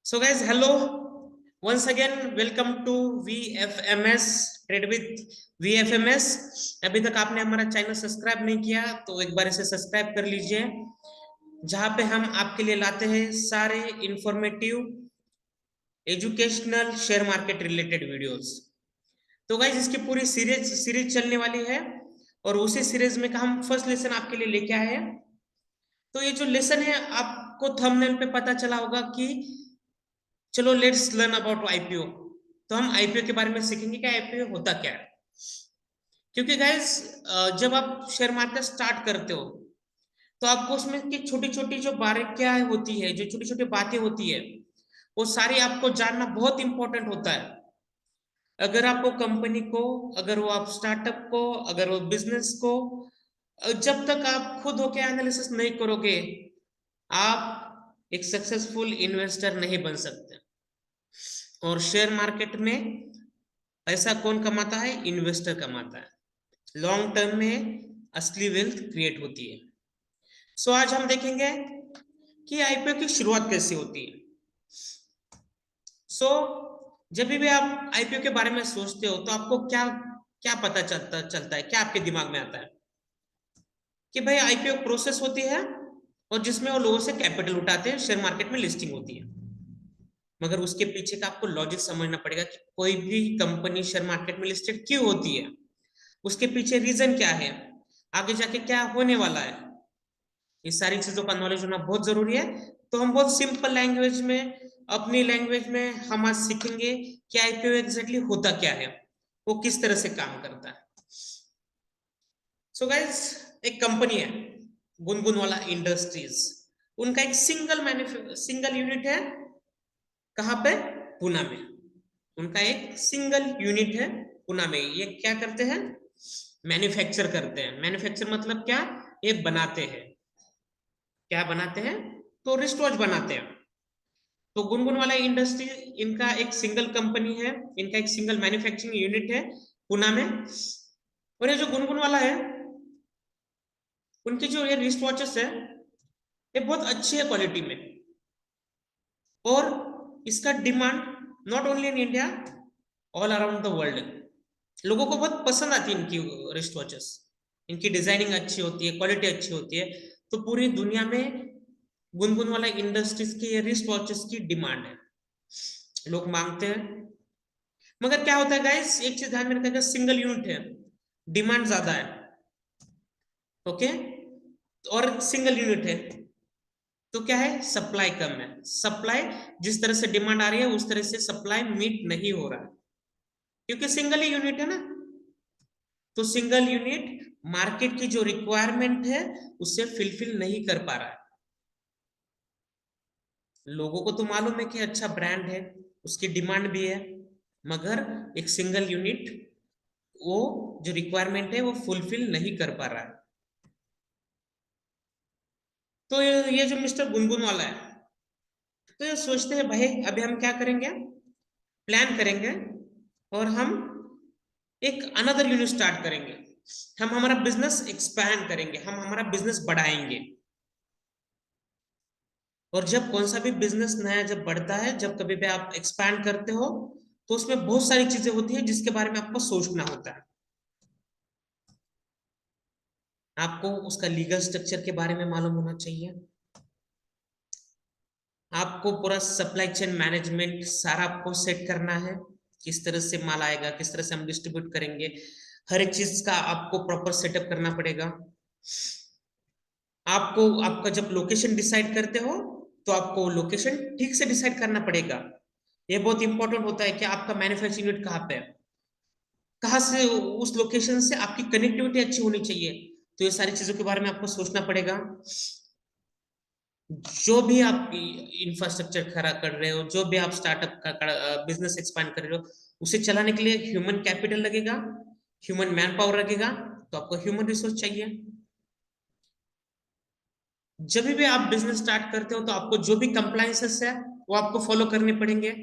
So guys, hello. Once again, welcome to VFMS Trade with VFMS. अभी तक आपने हमारा चैनल सब्सक्राइब नहीं किया तो एक बार इसे सब्सक्राइब कर लीजिए, जहां पे हम आपके लिए लाते हैं सारे informative educational share market related videos. तो गाइज इसकी पूरी सीरीज चलने वाली है और उसी सीरीज में का हम फर्स्ट लेसन आपके लिए लेके आए हैं। तो ये जो लेसन है आपको थंबनेल पे पता चला होगा कि चलो लेट्स लर्न अबाउट आईपीओ। तो हम आईपीओ के बारे में सीखेंगे कि आईपीओ होता क्या है। क्योंकि गाइस जब आप शेयर मार्केट स्टार्ट करते हो तो आपको उसमें की छोटी छोटी जो बारीकियां होती है, जो छोटी छोटी बातें होती है, वो सारी आपको जानना बहुत इंपॉर्टेंट होता है। अगर आपको कंपनी को, अगर वो आप स्टार्टअप को, अगर वो बिजनेस को, जब तक आप खुद होके एनालिसिस नहीं करोगे, आप एक सक्सेसफुल इन्वेस्टर नहीं बन सकते। और शेयर मार्केट में पैसा कौन कमाता है? इन्वेस्टर कमाता है। लॉन्ग टर्म में असली वेल्थ क्रिएट होती है। सो आज हम देखेंगे कि आईपीओ की शुरुआत कैसे होती है। सो जब भी आप आईपीओ के बारे में सोचते हो तो आपको क्या क्या पता चलता है, क्या आपके दिमाग में आता है? कि भाई आईपीओ प्रोसेस होती है और जिसमें वो लोगों से कैपिटल उठाते हैं, शेयर मार्केट में लिस्टिंग होती है। मगर उसके पीछे का आपको लॉजिक समझना पड़ेगा कि कोई भी कंपनी शेयर मार्केट में लिस्टेड क्यों होती है, उसके पीछे रीजन क्या है, आगे जाके क्या होने वाला है। इस सारी चीजों का नॉलेज होना बहुत जरूरी है। तो हम बहुत सिंपल लैंग्वेज में, अपनी लैंग्वेज में हम आज सीखेंगे कि आईपीओ एग्जैक्टली होता क्या है, वो किस तरह से काम करता है। सो गाइस, एक कंपनी है गुनगुनवाला इंडस्ट्रीज। उनका एक सिंगल यूनिट है। कहाँ पे? पुणे में। उनका एक सिंगल यूनिट है पुणे में। ये क्या करते हैं? मैन्युफैक्चर करते हैं। मैन्युफैक्चर मतलब क्या? ये बनाते हैं। क्या बनाते हैं? तो रिस्ट वॉच बनाते हैं। तो गुनगुन वाला इंडस्ट्री, इनका एक सिंगल कंपनी है, इनका एक सिंगल मैन्युफैक्चरिंग यूनिट है पुणे में। और ये जो गुनगुन वाला है, उनकी जो ये रिस्ट वॉचेस है, ये बहुत अच्छी है क्वालिटी में। और इसका demand not only in India, all around the world लोगों को बहुत पसंद आती है इनकी रिस्ट वॉचेस। इनकी डिजाइनिंग अच्छी होती है, क्वालिटी अच्छी होती है। तो पूरी दुनिया में गुनगुन वाला इंडस्ट्रीज की ये रिस्ट वॉचेस की डिमांड है, लोग मांगते हैं। मगर क्या होता है गाइस, एक चीज ध्यान में रखिएगा, सिंगल यूनिट है, डिमांड ज्यादा है। ओके। और सिंगल यूनिट है तो क्या है? सप्लाई कम है। सप्लाई, जिस तरह से डिमांड आ रही है उस तरह से सप्लाई मीट नहीं हो रहा है, क्योंकि सिंगल ही यूनिट है ना। तो सिंगल यूनिट मार्केट की जो रिक्वायरमेंट है उससे फिलफिल नहीं कर पा रहा है। लोगों को तो मालूम है कि अच्छा ब्रांड है, उसकी डिमांड भी है, मगर एक सिंगल यूनिट वो जो रिक्वायरमेंट है वो फुलफिल नहीं कर पा रहा है। तो ये जो मिस्टर गुनगुन वाला है, तो ये सोचते हैं भाई अभी हम क्या करेंगे, प्लान करेंगे और हम एक अनदर यूनिट स्टार्ट करेंगे। हम हमारा बिजनेस एक्सपैंड करेंगे, हम हमारा बिजनेस बढ़ाएंगे। और जब कौन सा भी बिजनेस नया जब बढ़ता है, जब कभी भी आप एक्सपैंड करते हो, तो उसमें बहुत सारी चीजें होती है जिसके बारे में आपको सोचना होता है। आपको उसका लीगल स्ट्रक्चर के बारे में मालूम होना चाहिए। आपको पूरा सप्लाई चेन मैनेजमेंट सारा आपको सेट करना है। किस तरह से माल आएगा, किस तरह से हम डिस्ट्रीब्यूट करेंगे, हर एक चीज का आपको प्रॉपर सेटअप करना पड़ेगा। आपको आपका जब लोकेशन डिसाइड करते हो तो आपको लोकेशन ठीक से डिसाइड करना पड़ेगा। ये बहुत इंपॉर्टेंट होता है कि आपका मैन्युफैक्चरिंग यूनिट कहाँ पे है, कहाँ से उस लोकेशन से आपकी कनेक्टिविटी अच्छी होनी चाहिए। तो ये सारी चीजों के बारे में आपको सोचना पड़ेगा। जो भी आप इंफ्रास्ट्रक्चर खड़ा कर रहे हो, जो भी आप स्टार्टअप का बिजनेस एक्सपांड कर रहे हो, उसे चलाने के लिए ह्यूमन कैपिटल लगेगा, ह्यूमन मैन पावर लगेगा। तो आपको ह्यूमन रिसोर्स चाहिए। जब भी आप बिजनेस स्टार्ट करते हो तो आपको जो भी कंप्लायंसेस है वो आपको फॉलो करने पड़ेंगे।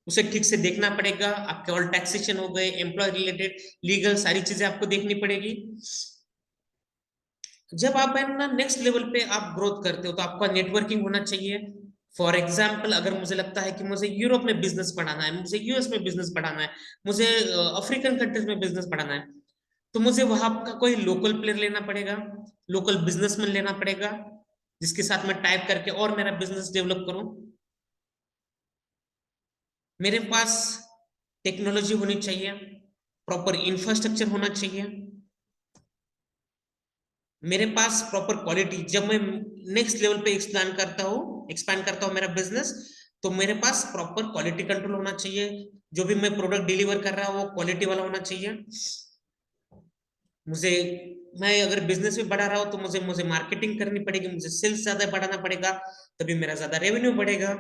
उसे ठीक से देखना पड़ेगा। आपके ऑल टैक्सेशन हो गए, एम्प्लॉय रिलेटेड लीगल सारी चीजें आपको देखनी पड़ेगी। जब आप है ना नेक्स्ट लेवल पे आप ग्रोथ करते हो तो आपका नेटवर्किंग होना चाहिए, फॉर एग्जाम्पल, अगर मुझे लगता है कि मुझे यूरोप में बिजनेस बढ़ाना है, मुझे यूएस में बिजनेस बढ़ाना है, मुझे अफ्रीकन कंट्रीज में बिजनेस बढ़ाना है, तो मुझे वहां का कोई लोकल प्लेयर लेना पड़ेगा, लोकल बिजनेसमैन लेना पड़ेगा, जिसके साथ मैं टाइप करके और मेरा बिजनेस डेवलप करूं। मेरे पास टेक्नोलॉजी होनी चाहिए, प्रॉपर इंफ्रास्ट्रक्चर होना चाहिए, मेरे पास प्रॉपर क्वालिटी, जब मैं नेक्स्ट लेवल पे एक्सपैंड करता हूँ मेरा बिजनेस, तो मेरे पास प्रॉपर क्वालिटी कंट्रोल होना चाहिए, जो भी मैं प्रोडक्ट डिलीवर कर रहा हूँ वो क्वालिटी वाला होना चाहिए। मुझे मैं अगर बिजनेस भी बढ़ा रहा हूँ तो मुझे मुझे मार्केटिंग करनी पड़ेगी, मुझे सेल्स ज्यादा बढ़ाना पड़ेगा, तभी मेरा ज्यादा रेवेन्यू बढ़ेगा।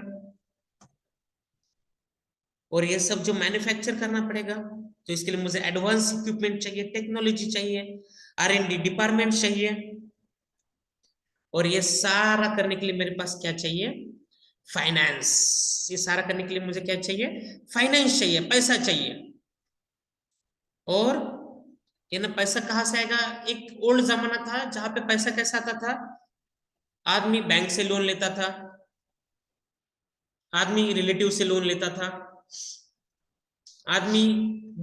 और ये सब जो मैन्युफैक्चर करना पड़ेगा, तो इसके लिए मुझे एडवांस इक्विपमेंट चाहिए, टेक्नोलॉजी चाहिए, R&D डिपार्टमेंट चाहिए। और ये सारा करने के लिए मेरे पास क्या चाहिए? फाइनेंस। ये सारा करने के लिए मुझे क्या चाहिए? फाइनेंस चाहिए, पैसा चाहिए। और ये ना पैसा कहाँ से आएगा? एक ओल्ड जमाना था जहां पे पैसा कैसा आता था, आदमी बैंक से लोन लेता था, आदमी रिलेटिव से लोन लेता था, आदमी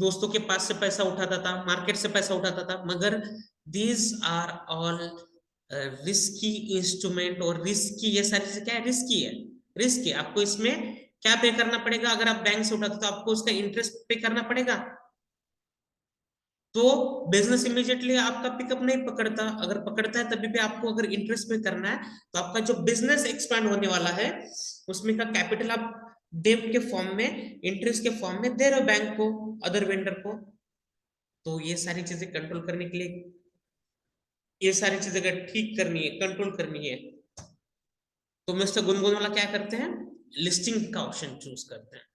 दोस्तों के पास से पैसा उठाता था, मार्केट से पैसा उठाता था। मगर these are all risky instrument, और रिस्की, ये सारी चीजें क्या है? रिस्की है। रिस्क है। आपको इसमें क्या पे करना पड़ेगा? अगर आप बैंक से उठाते तो आपको उसका इंटरेस्ट पे करना पड़ेगा, तो बिजनेस इमीडिएटली आपका पिकअप नहीं पकड़ता। अगर पकड़ता है तभी भी आपको अगर इंटरेस्ट पे करना है, तो आपका जो बिजनेस एक्सपैंड होने वाला है उसमें का कैपिटल आप डेब्ट के फॉर्म में, इंटरेस्ट के फॉर्म में दे रहे हो बैंक को, अदर वेंडर को। तो ये सारी चीजें कंट्रोल करने के लिए, ये सारी चीजें अगर ठीक करनी है, कंट्रोल करनी है, तो मिस्टर गुनगुन वाला क्या करते हैं? लिस्टिंग का ऑप्शन चूज करते हैं।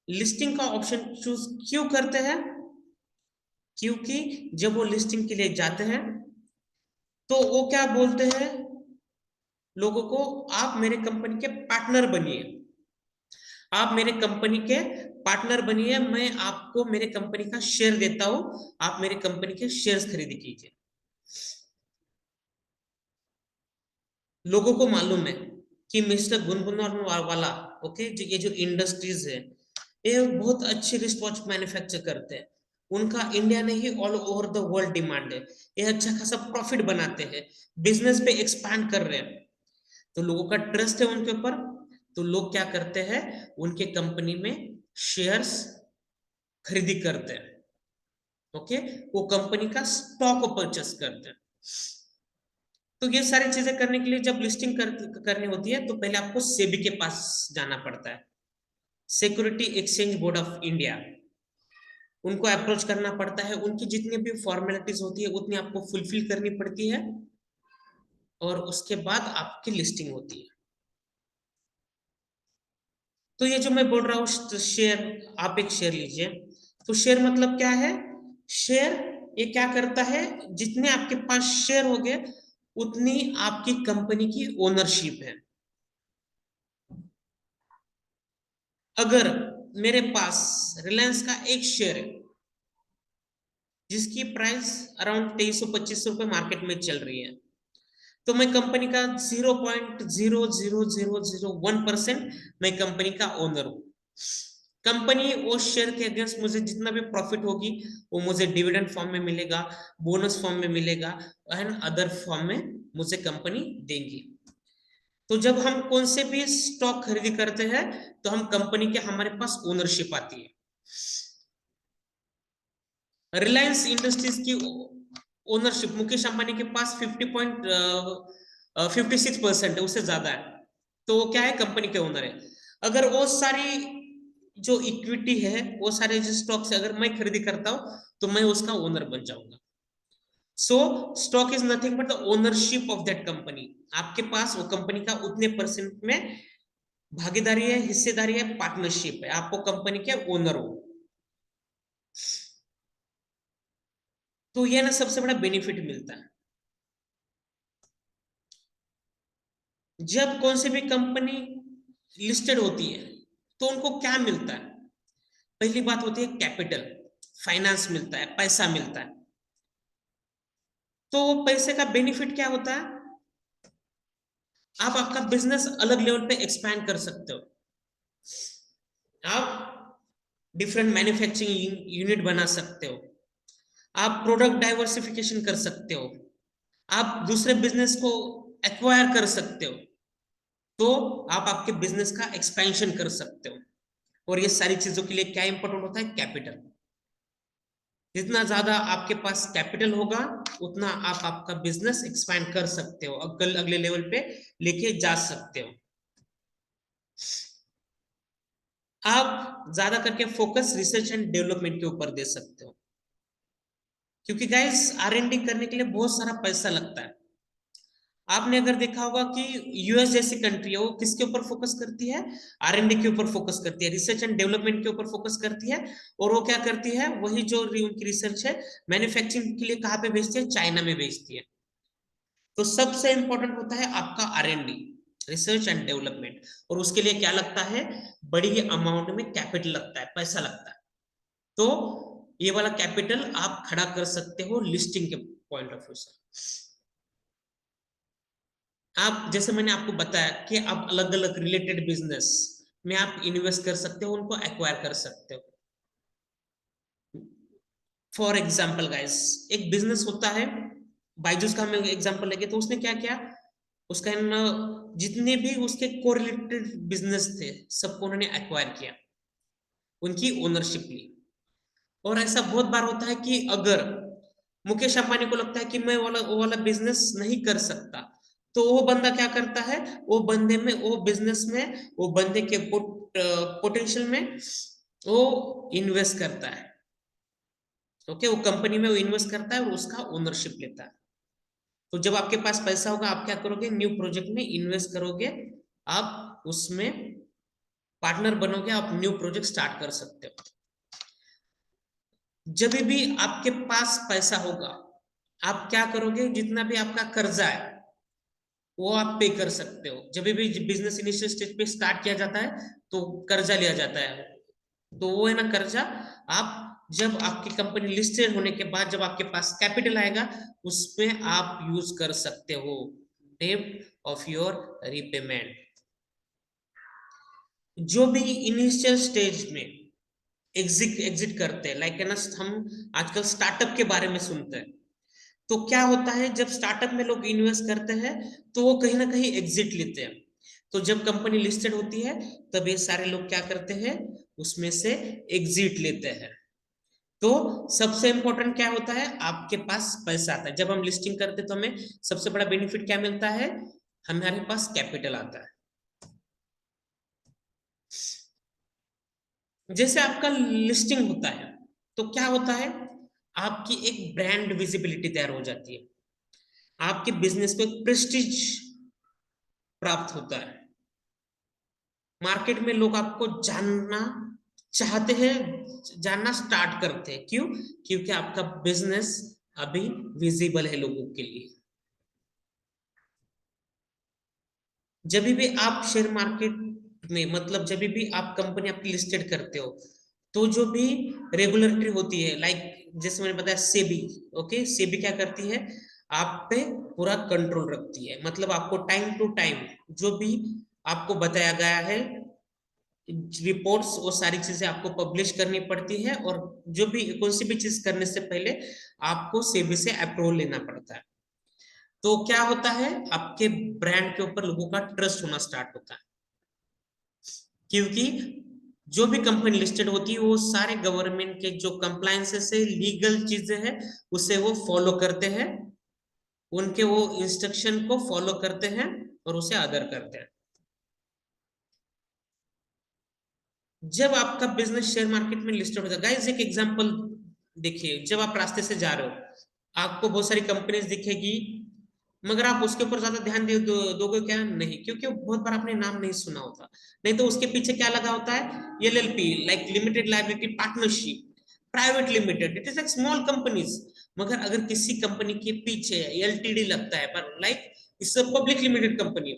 लिस्टिंग का ऑप्शन चूज क्यों करते हैं? क्योंकि जब वो लिस्टिंग के लिए जाते हैं तो वो क्या बोलते हैं लोगों को? आप मेरे कंपनी के पार्टनर बनिए, आप मेरे कंपनी के पार्टनर बनिए, मैं आपको मेरे कंपनी का शेयर देता हूं, आप मेरे कंपनी के शेयर्स खरीद कीजिए। लोगों को मालूम है कि मिस्टर गुनगुन वाला, ओके, जो ये जो इंडस्ट्रीज है, ये बहुत अच्छी रिस्ट वॉच मैन्युफैक्चर करते हैं। उनका इंडिया में ही all over the world demand है। ये अच्छा खासा प्रॉफिट बनाते हैं, बिजनेस पे एक्सपैंड कर रहे हैं, तो लोगों का ट्रस्ट है उनके ऊपर। तो लोग क्या करते हैं? उनके कंपनी में शेयर्स खरीदी करते हैं। ओके, वो कंपनी का स्टॉक परचेस करते हैं। तो ये सारी चीजें करने के लिए जब लिस्टिंग करनी होती है, तो पहले आपको सेबी के पास जाना पड़ता है, security exchange board of India. उनको अप्रोच करना पड़ता है, उनकी जितनी भी फॉर्मेलिटीज होती है उतनी आपको फुलफिल करनी पड़ती है, और उसके बाद आपकी लिस्टिंग होती है। तो ये जो मैं बोल रहा हूँ शेयर, आप एक शेयर लीजिए। तो शेयर मतलब क्या है? शेयर ये क्या करता है? जितने आपके पास शेयर हो गए उतनी आपकी कंपनी की ओनरशिप है। अगर मेरे पास रिलायंस का एक शेयर है जिसकी प्राइस अराउंड 2325 रुपए मार्केट में चल रही है, तो मैं कंपनी का 0.00001% मैं कंपनी का ओनर हूं। कंपनी वो शेयर के अगेंस्ट मुझे जितना भी प्रॉफिट होगी वो मुझे डिविडेंड फॉर्म में मिलेगा, बोनस फॉर्म में मिलेगा, एंड अदर फॉर्म में मुझे कंपनी देंगी। तो जब हम कौन से भी स्टॉक खरीदी करते हैं, तो हम कंपनी के हमारे पास ओनरशिप आती है। रिलायंस इंडस्ट्रीज की ओनरशिप मुकेश अंबानी के पास 50.56% है, उससे ज्यादा है। तो वो क्या है? कंपनी के ओनर है। अगर वो सारी जो इक्विटी है, वो सारे जो स्टॉक्स है, अगर मैं खरीदी करता हूं तो मैं उसका ओनर बन जाऊंगा। सो stock is nothing but the ownership of that company. आपके पास वो कंपनी का उतने परसेंट में भागीदारी है, हिस्सेदारी है, पार्टनरशिप है, आपको कंपनी के ओनर हो। तो ये ना सबसे बड़ा बेनिफिट मिलता है। जब कौन सी भी कंपनी लिस्टेड होती है तो उनको क्या मिलता है? पहली बात होती है कैपिटल, फाइनेंस मिलता है, पैसा मिलता है। तो पैसे का बेनिफिट क्या होता है? आप आपका बिजनेस अलग लेवल पे एक्सपैंड कर सकते हो। आप डिफरेंट मैन्युफैक्चरिंग यूनिट बना सकते हो, आप प्रोडक्ट डाइवर्सिफिकेशन कर सकते हो, आप दूसरे बिजनेस को एक्वायर कर सकते हो, तो आप आपके बिजनेस का एक्सपेंशन कर सकते हो। और ये सारी चीजों के लिए क्या इंपॉर्टेंट होता है? कैपिटल। जितना ज्यादा आपके पास कैपिटल होगा उतना आप आपका बिजनेस एक्सपैंड कर सकते हो, अगले अगले लेवल पे लेके जा सकते हो। आप ज्यादा करके फोकस रिसर्च एंड डेवलपमेंट के ऊपर दे सकते हो, क्योंकि गाइस R&D करने के लिए बहुत सारा पैसा लगता है। आपने अगर देखा होगा कि यूएस जैसी कंट्री है, वो किसके ऊपर फोकस करती है? R&D के ऊपर फोकस करती है, रिसर्च एंड डेवलपमेंट के ऊपर फोकस करती है। और वो क्या करती है, वही जो उनकी रिसर्च है मैन्युफैक्चरिंग के लिए कहाँ पे भेजती है? चाइना में भेजती है। तो सबसे इंपॉर्टेंट होता है आपका R&D, रिसर्च एंड डेवलपमेंट। और उसके लिए क्या लगता है? बड़ी अमाउंट में कैपिटल लगता है, पैसा लगता है। तो ये वाला कैपिटल आप खड़ा कर सकते हो लिस्टिंग के पॉइंट ऑफ व्यू से। आप जैसे मैंने आपको बताया कि आप अलग अलग रिलेटेड बिजनेस में आप इन्वेस्ट कर सकते हो, उनको एक्वायर कर सकते हो। फॉर एग्जाम्पल गाइस, एक बिजनेस होता है बाइजूस का, हम एग्जाम्पल लेंगे तो उसने क्या किया, उसका जितने भी उसके कोरिलेटेड बिजनेस थे सबको उन्होंने एक्वायर किया, उनकी ओनरशिप ली। और ऐसा बहुत बार होता है कि अगर मुकेश अंबानी को लगता है कि मैं वो वाला बिजनेस नहीं कर सकता, तो वो बंदा क्या करता है, वो बंदे में, वो बिजनेस में, वो बंदे के पोटेंशियल में वो इन्वेस्ट करता है। ओके, वो कंपनी में वो इन्वेस्ट करता है और उसका ओनरशिप लेता है। तो जब आपके पास पैसा होगा आप क्या करोगे? न्यू प्रोजेक्ट में इन्वेस्ट करोगे, आप उसमें पार्टनर बनोगे, आप न्यू प्रोजेक्ट स्टार्ट कर सकते हो। जब भी आपके पास पैसा होगा आप क्या करोगे? जितना भी आपका कर्जा है वो आप पे कर सकते हो। जब भी बिजनेस इनिशियल स्टेज पे स्टार्ट किया जाता है तो कर्जा लिया जाता है, तो वो है ना कर्जा। आप जब आपकी कंपनी लिस्टेड होने के बाद जब आपके पास कैपिटल आएगा उसमें आप यूज कर सकते हो डेब्ट ऑफ योर रीपेमेंट। जो भी इनिशियल स्टेज में एग्जिट एग्जिट करते हैं, लाइक है ना, हम आजकल स्टार्टअप के बारे में सुनते हैं। तो क्या होता है, जब स्टार्टअप में लोग इन्वेस्ट करते हैं तो वो कहीं ना कहीं एग्जिट लेते हैं। तो जब कंपनी लिस्टेड होती है तब ये सारे लोग क्या करते हैं, उसमें से एग्जिट लेते हैं। तो सबसे इंपॉर्टेंट क्या होता है? आपके पास पैसा आता है। जब हम लिस्टिंग करते हैं तो हमें सबसे बड़ा बेनिफिट क्या मिलता है? हमारे पास कैपिटल आता है। जैसे आपका लिस्टिंग होता है तो क्या होता है, आपकी एक ब्रांड विजिबिलिटी तैयार हो जाती है, आपके बिजनेस को एक प्रेस्टीज प्राप्त होता है। मार्केट में लोग आपको जानना चाहते हैं, जानना स्टार्ट करते हैं। क्यों? क्योंकि आपका बिजनेस अभी विजिबल है लोगों के लिए। जब भी आप शेयर मार्केट में, मतलब जब भी आप कंपनी आपकी लिस्टेड करते हो, तो जो भी रेगुलेटरी होती है, लाइक जैसे मैंने बताया सेबी। ओके, सेबी क्या करती है? आप पे पूरा कंट्रोल रखती है, मतलब आपको टाइम टू टाइम जो भी आपको बताया गया है रिपोर्ट्स, वो सारी चीजें आपको पब्लिश करनी पड़ती है। और जो भी कौन सी भी चीज करने से पहले आपको सेबी से अप्रूवल लेना पड़ता है। तो क्या होता है, आपके ब्रांड के ऊपर लोगों का ट्रस्ट होना स्टार्ट होता है, क्योंकि जो भी कंपनी लिस्टेड होती है वो सारे गवर्नमेंट के जो कंप्लायंसेस है, लीगल चीजें हैं, उसे वो फॉलो करते हैं, उनके वो इंस्ट्रक्शन को फॉलो करते हैं और उसे आदर करते हैं। जब आपका बिजनेस शेयर मार्केट में लिस्टेड होता है, गाइस एक एग्जांपल देखिए, जब आप रास्ते से जा रहे हो आपको बहुत सारी कंपनीज दिखेगी, मगर आप उसके ऊपर ज्यादा ध्यान दोगे क्या? नहीं, क्योंकि बहुत बार आपने नाम नहीं सुना होता। नहीं तो उसके पीछे क्या लगा होता है? LLP, like limited liability partnership private limited, it is like small companies. मगर अगर किसी कंपनी के पीछे LTD लगता है, पर like it's a public limited company,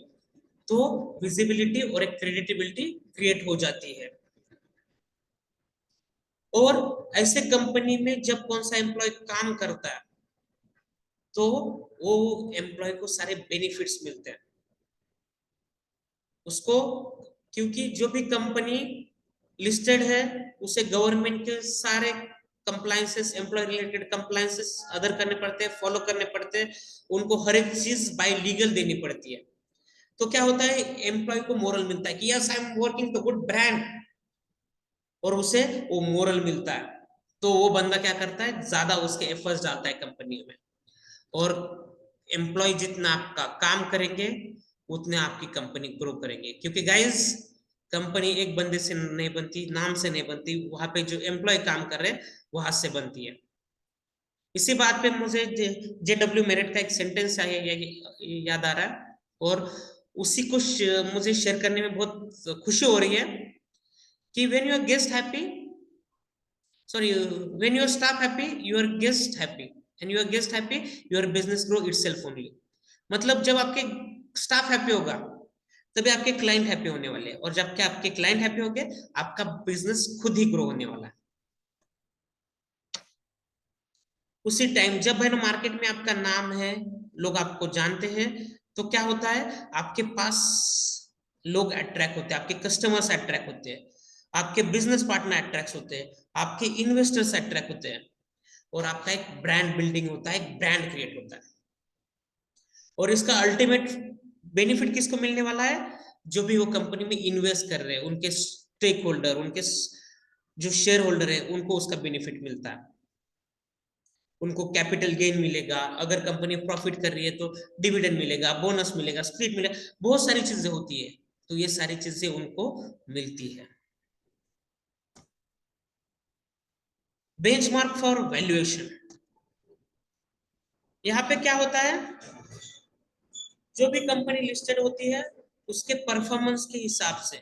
तो विजिबिलिटी और एक क्रेडिटेबिलिटी क्रिएट हो जाती है। और ऐसे कंपनी में जब कौन सा एम्प्लॉय काम करता है तो वो एम्प्लॉय को सारे बेनिफिट्स मिलते हैं। उसको, क्योंकि जो भी कंपनी लिस्टेड है उसे गवर्नमेंट के सारे compliances, employ related compliances other करने पड़ते हैं, फॉलो करने पड़ते हैं, उनको हर एक चीज बाय लीगल देनी पड़ती है। तो क्या होता है, एम्प्लॉय को मोरल मिलता है कि yes I am working the good brand, और उसे वो मोरल मिलता है। तो वो बंदा क्या करता है, ज्यादा उसके एफर्ट्स डालता है कंपनी में, और एम्प्लॉय जितना आपका काम करेंगे उतने आपकी कंपनी ग्रो करेंगे। क्योंकि गाइस, कंपनी एक बंदे से नहीं बनती, नाम से नहीं बनती, वहां पे जो एम्प्लॉय काम कर रहे हैं वहां से बनती है। इसी बात पे मुझे JW मेरिट का एक सेंटेंस याद आ रहा है, और उसी को मुझे शेयर करने में बहुत खुशी हो रही है कि when your guest happy, sorry, when your staff happy, your guest happy, and your guest happy, your business grow itself only। मतलब जब आपके स्टाफ हैप्पी होगा तभी आपके क्लाइंट हैप्पी होने वाले हैं, और जब के आपके क्लाइंट हैप्पी हो गए आपका बिजनेस खुद ही ग्रो होने वाला है। उसी टाइम जब है ना मार्केट में आपका नाम है, लोग आपको जानते हैं, तो क्या होता है, आपके पास लोग अट्रैक्ट होते हैं, आपके कस्टमर्स अट्रैक्ट होते हैं, आपके बिजनेस पार्टनर अट्रैक्ट होते हैं, आपके इन्वेस्टर्स अट्रैक्ट होते हैं, और आपका एक ब्रांड बिल्डिंग होता है, एक ब्रांड क्रिएट होता है। और इसका अल्टीमेट बेनिफिट किसको मिलने वाला है, जो भी वो कंपनी में इन्वेस्ट कर रहे हैं, उनके स्टेक होल्डर, उनके जो शेयर होल्डर है, उनको उसका बेनिफिट मिलता है। उनको कैपिटल गेन मिलेगा, अगर कंपनी प्रॉफिट कर रही है तो डिविडेंड मिलेगा, बोनस मिलेगा, स्प्लिट मिलेगा, बहुत सारी चीजें होती है। तो ये सारी चीजें उनको मिलती है। बेंचमार्क फॉर वैल्यूएशन, यहाँ पे क्या होता है, जो भी कंपनी लिस्टेड होती है उसके परफॉर्मेंस के हिसाब से,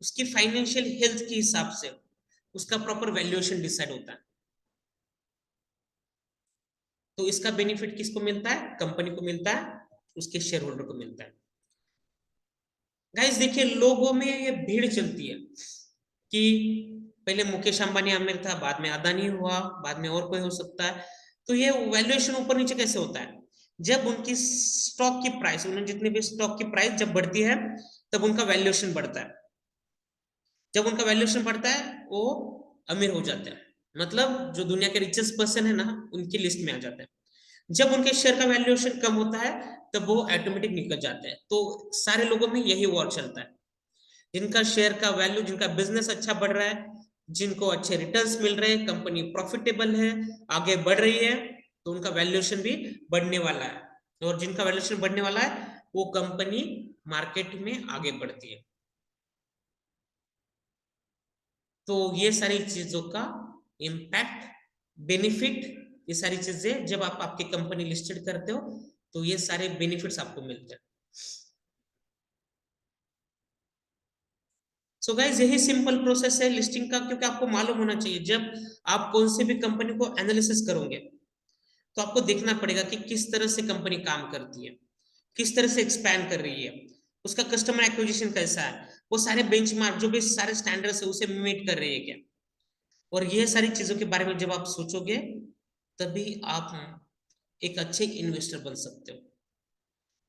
उसकी फाइनेंशियल हेल्थ के हिसाब से उसका प्रॉपर वैल्यूएशन डिसाइड होता है। तो इसका बेनिफिट किसको मिलता है, कंपनी को मिलता है, उसके शेयर होल्डर को मिलता है। गाइस देखिए, लोगों में ये भीड़ चलती है कि पहले मुकेश अंबानी अमीर था, बाद में अदानी हुआ, बाद में और कोई हो सकता है। तो ये वैल्यूएशन ऊपर नीचे कैसे होता है, जब उनकी स्टॉक की प्राइस, उन्हें जितने भी स्टॉक की प्राइस जब बढ़ती है तब उनका वैल्यूएशन बढ़ता है। जब उनका वैल्यूएशन बढ़ता है वो अमीर हो जाते हैं, मतलब जो दुनिया के रिचेस्ट पर्सन है ना उनकी लिस्ट में आ जाते हैं। जब उनके शेयर का वैल्यूएशन कम होता है तब वो ऑटोमेटिक निकल जाते हैं। तो सारे लोगों में यही वॉर चलता है, जिनका शेयर का वैल्यू, जिनका बिजनेस अच्छा बढ़ रहा है, जिनको अच्छे रिटर्न्स मिल रहे हैं, कंपनी प्रॉफिटेबल है, आगे बढ़ रही है, तो उनका वैल्यूएशन भी बढ़ने वाला है। और जिनका वैल्यूएशन बढ़ने वाला है वो कंपनी मार्केट में आगे बढ़ती है। तो ये सारी चीजों का इम्पैक्ट, बेनिफिट, ये सारी चीजें जब आप आपकी कंपनी लिस्टेड करते हो तो ये सारे बेनिफिट्स आपको मिलते हैं। सो गाइज यही सिंपल प्रोसेस है लिस्टिंग का, क्योंकि आपको मालूम होना चाहिए जब आप कौन से भी कंपनी को एनालिसिस करोगे तो आपको देखना पड़ेगा कि किस तरह से कंपनी काम करती है, किस तरह से एक्सपैंड कर रही है, उसका कस्टमर एक्विजिशन कैसा है, वो सारे बेंचमार्क जो भी सारे स्टैंडर्ड्स है उसे मीट कर रही है क्या। और ये सारी चीजों के बारे में जब आप सोचोगे तभी आप एक अच्छे इन्वेस्टर बन सकते हो।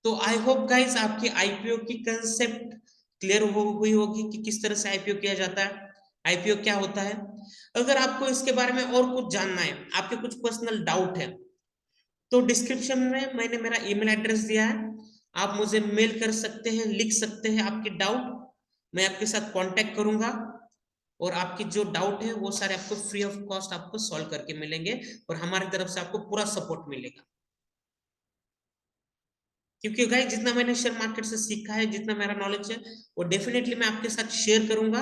तो आई होप गाइस आपकी आईपीओ की कंसेप्ट क्लियर हुई होगी कि किस तरह से आईपीओ किया जाता है, आईपीओ क्या होता है। अगर आपको इसके बारे में और कुछ जानना है, आपके कुछ पर्सनल डाउट है, तो डिस्क्रिप्शन में मैंने मेरा ईमेल एड्रेस दिया है, आप मुझे मेल कर सकते हैं, लिख सकते हैं आपके डाउट, मैं आपके साथ कांटेक्ट करूंगा, और आपकी जो डाउट है वो सारे आपको फ्री ऑफ कॉस्ट आपको सॉल्व करके मिलेंगे, और हमारी तरफ से आपको पूरा सपोर्ट मिलेगा। क्योंकि गाइस जितना मैंने शेयर मार्केट से सीखा है, जितना मेरा नॉलेज है, वो डेफिनेटली मैं आपके साथ शेयर करूंगा।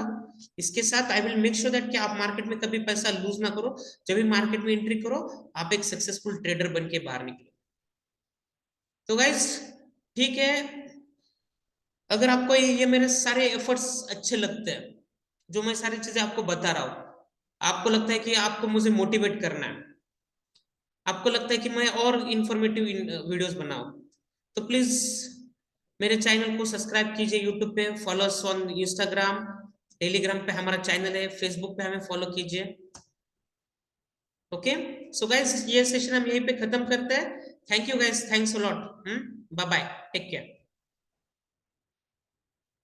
इसके साथ I will make sure that कि आप मार्केट में कभी पैसा लूज ना करो, जब भी मार्केट में एंट्री करो आप एक सक्सेसफुल ट्रेडर बन के बाहर निकलो। तो गाइस ठीक है, अगर आपको ये मेरे सारे एफर्ट्स अच्छे लगते हैं, जो मैं सारी चीजें आपको बता रहा हूँ, आपको लगता है कि आपको मुझे मोटिवेट करना है, आपको लगता है कि मैं और इंफॉर्मेटिव वीडियोस बनाऊं, तो प्लीज मेरे चैनल को सब्सक्राइब कीजिए, यूट्यूब पे follow us on Instagram, Telegram पे हमारा चैनल है, फेसबुक पे हमें फॉलो कीजिए। ओके, सो गाइस ये सेशन हम यहीं पे खत्म करते हैं। Thank you guys, thanks a lot, bye bye, take care.